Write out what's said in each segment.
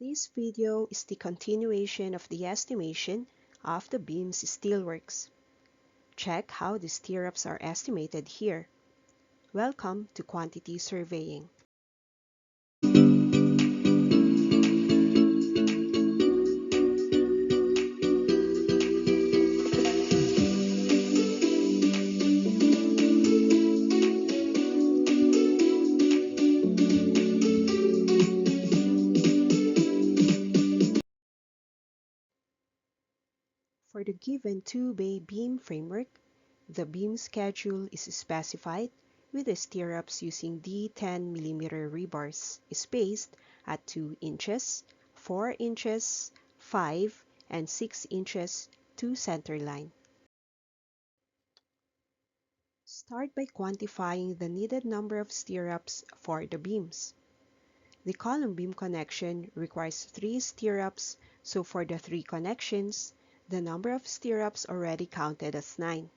This video is the continuation of the estimation of the beam's Steelworks. Check how the stirrups are estimated here. Welcome to Quantity Surveying. For the given 2-bay beam framework, the beam schedule is specified with the stirrups using D10mm rebars spaced at 2 inches, 4 inches, 5, and 6 inches to center line. Start by quantifying the needed number of stirrups for the beams. The column beam connection requires 3 stirrups, so for the 3 connections, the number of stirrups already counted as 9.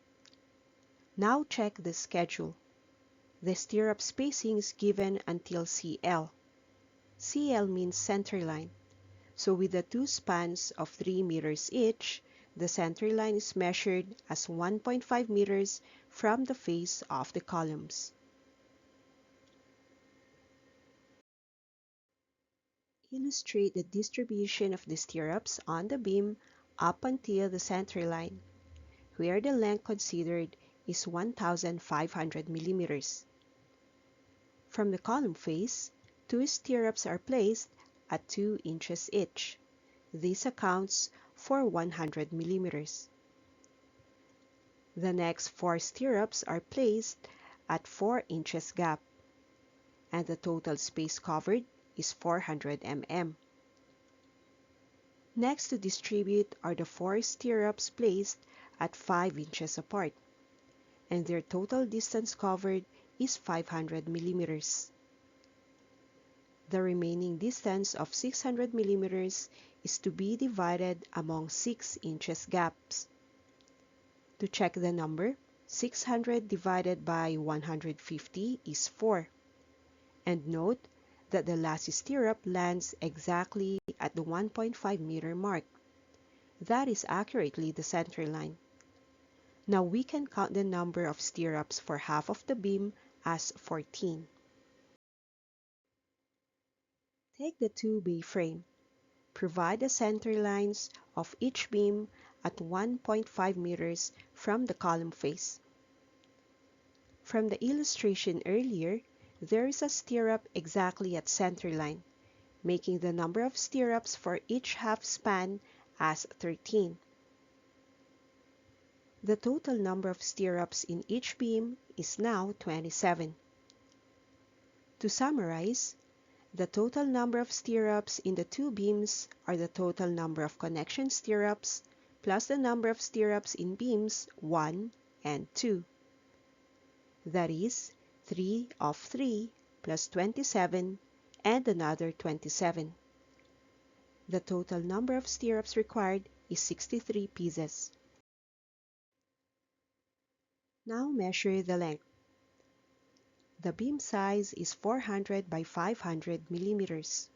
Now check the schedule. The stirrup spacing is given until CL. CL means center line. So with the 2 spans of 3 meters each, the center line is measured as 1.5 meters from the face of the columns. Illustrate the distribution of the stirrups on the beam up until the center line, where the length considered is 1,500 millimeters. From the column face, 2 stirrups are placed at 2 inches each. This accounts for 100 millimeters. The next 4 stirrups are placed at 4 inches gap, and the total space covered is 400 mm. Next to distribute are the 4 stirrups placed at 5 inches apart, and their total distance covered is 500 millimeters. The remaining distance of 600 millimeters is to be divided among 6 inches gaps. To check the number, 600 divided by 150 is 4. And note that the last stirrup lands exactly at the 1.5 meter mark. That is accurately the center line. Now we can count the number of stirrups for half of the beam as 14. Take the 2-bay frame. Provide the center lines of each beam at 1.5 meters from the column face. From the illustration earlier, there is a stirrup exactly at center line, making the number of stirrups for each half span as 13. The total number of stirrups in each beam is now 27. To summarize, the total number of stirrups in the 2 beams are the total number of connection stirrups plus the number of stirrups in beams 1 and 2. That is 3 of 3 plus 27 and another 27. The total number of stirrups required is 63 pieces. Now measure the length. The beam size is 400 by 500 millimeters.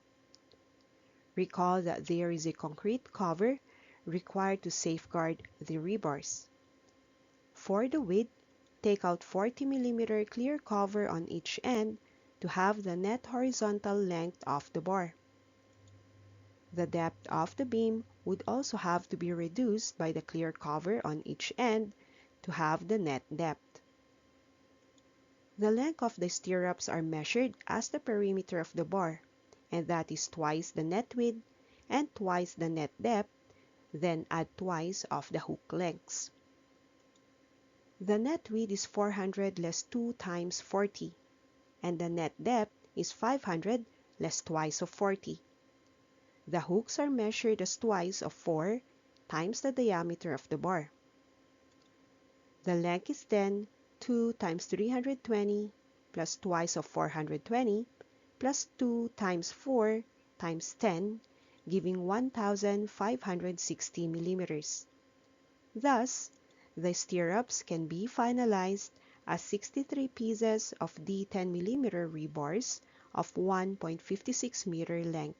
Recall that there is a concrete cover required to safeguard the rebars. For the width, take out 40 mm clear cover on each end to have the net horizontal length of the bar. The depth of the beam would also have to be reduced by the clear cover on each end to have the net depth. The length of the stirrups are measured as the perimeter of the bar, and that is twice the net width and twice the net depth, then add twice of the hook lengths. The net width is 400 less 2 times 40, and the net depth is 500 less twice of 40. The hooks are measured as twice of 4 times the diameter of the bar. The length is then 2 times 320 plus twice of 420 plus 2 times 4 times 10, giving 1,560 millimeters. Thus, the stirrups can be finalized as 63 pieces of D10mm rebars of 1.56 meter length.